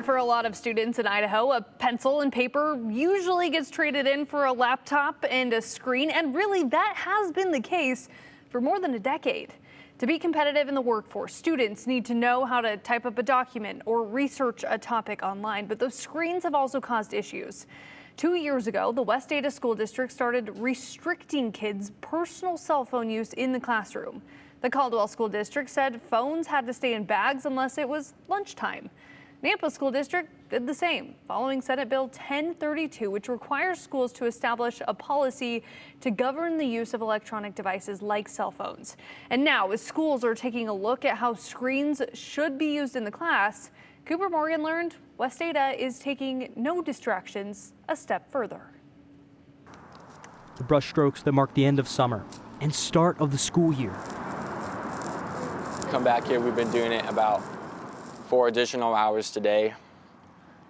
Well, for a lot of students in Idaho, a pencil and paper usually gets traded in for a laptop and a screen, and really that has been the case for more than a decade. To be competitive in the workforce, students need to know how to type up a document or research a topic online, but those screens have also caused issues. 2 years ago, the West Ada School District started restricting kids' personal cell phone use in the classroom. The Caldwell School District said phones had to stay in bags unless it was lunchtime. Nampa School District did the same, following Senate Bill 1032, which requires schools to establish a policy to govern the use of electronic devices like cell phones. And now, as schools are taking a look at how screens should be used in the class, Cooper Morgan learned West Ada is taking no distractions a step further. The brushstrokes that mark the end of summer and start of the school year. Come back here, we've been doing it about 4 additional hours today,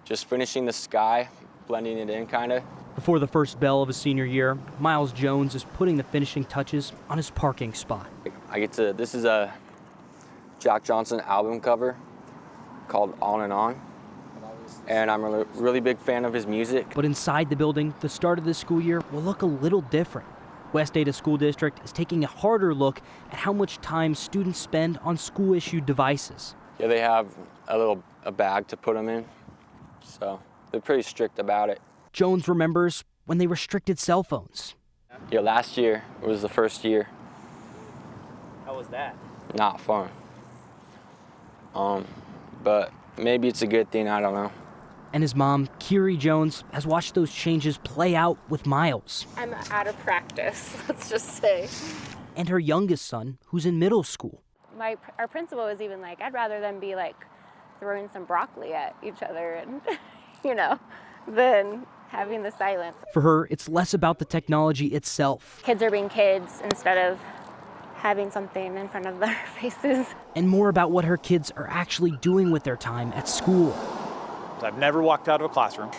just finishing the sky, blending it in kind of. Before the first bell of his senior year, Miles Jones is putting the finishing touches on his parking spot. This is a Jack Johnson album cover called On and On, and I'm a really big fan of his music. But inside the building, the start of this school year will look a little different. West Ada School District is taking a harder look at how much time students spend on school-issued devices. Yeah, they have a bag to put them in, so they're pretty strict about it. Jones remembers when they restricted cell phones. Yeah, last year was the first year. How was that? Not fun. But maybe it's a good thing, I don't know. And his mom, Kiri Jones, has watched those changes play out with Miles. I'm out of practice, let's just say. And her youngest son, who's in middle school. Our principal was even like, I'd rather them be like throwing some broccoli at each other and, than having the silence. For her, it's less about the technology itself. Kids are being kids instead of having something in front of their faces. And more about what her kids are actually doing with their time at school. I've never walked out of a classroom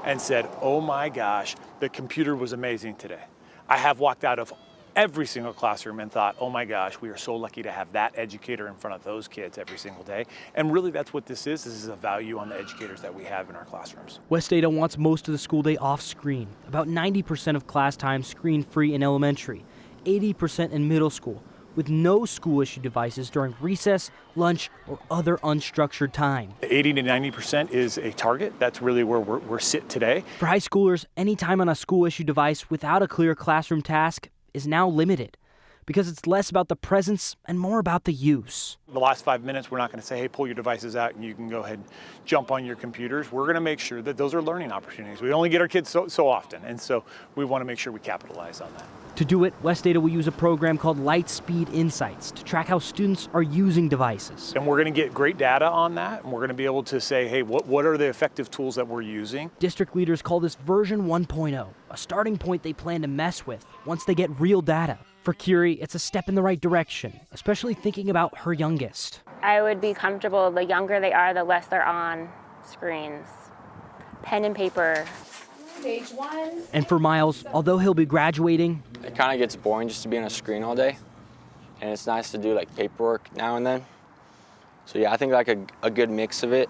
and said, oh my gosh, the computer was amazing today. I have walked out of every single classroom and thought, oh my gosh, we are so lucky to have that educator in front of those kids every single day. And really that's what this is. This is a value on the educators that we have in our classrooms. West Ada wants most of the school day off screen. About 90% of class time screen-free in elementary, 80% in middle school, with no school-issued devices during recess, lunch, or other unstructured time. 80 to 90% is a target. That's really where we're sit today. For high schoolers, any time on a school-issued device without a clear classroom task is now limited because it's less about the presence and more about the use. The last 5 minutes, we're not going to say, hey, pull your devices out and you can go ahead and jump on your computers. We're going to make sure that those are learning opportunities. We only get our kids so often, and so we want to make sure we capitalize on that. To do it, West Ada will use a program called Lightspeed Insights to track how students are using devices. And we're going to get great data on that, and we're going to be able to say, hey, what are the effective tools that we're using? District leaders call this version 1.0, a starting point they plan to mess with once they get real data. For Kiri, it's a step in the right direction, especially thinking about her youngest. I would be comfortable, the younger they are, the less they're on screens. Pen and paper. Stage 1. And for Miles, although he'll be graduating, It kind of gets boring just to be on a screen all day, and it's nice to do like paperwork now and then. So yeah, I think like a good mix of it.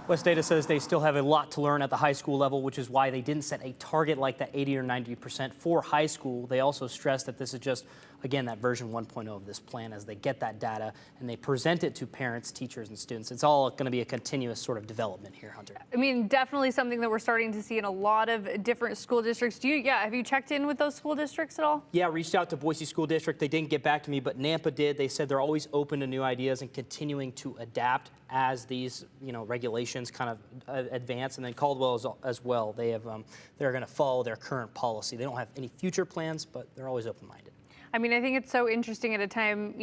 West Ada says they still have a lot to learn at the high school level, which is why they didn't set a target like that 80 or 90% for high school. They also stress that this is just, again, that version 1.0 of this plan as they get that data and they present it to parents, teachers, and students. It's all going to be a continuous sort of development here, Hunter. I mean, definitely something that we're starting to see in a lot of different school districts. Have you checked in with those school districts at all? Yeah, reached out to Boise School District. They didn't get back to me, but Nampa did. They said they're always open to new ideas and continuing to adapt as these, regulations kind of advance. And then Caldwell as well. They're going to follow their current policy. They don't have any future plans, but they're always open-minded. I mean, I think it's so interesting at a time,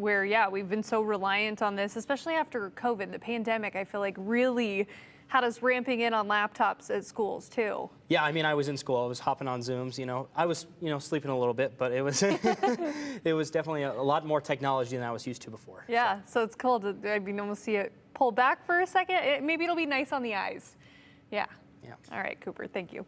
where, we've been so reliant on this, especially after COVID, the pandemic, I feel like really had us ramping in on laptops at schools too. Yeah, I mean, I was in school. I was hopping on Zooms. I was, sleeping a little bit, but it was it was definitely a lot more technology than I was used to before. Yeah, so it's cool to, almost see it pull back for a second. Maybe it'll be nice on the eyes. Yeah. Yeah. All right, Cooper, thank you.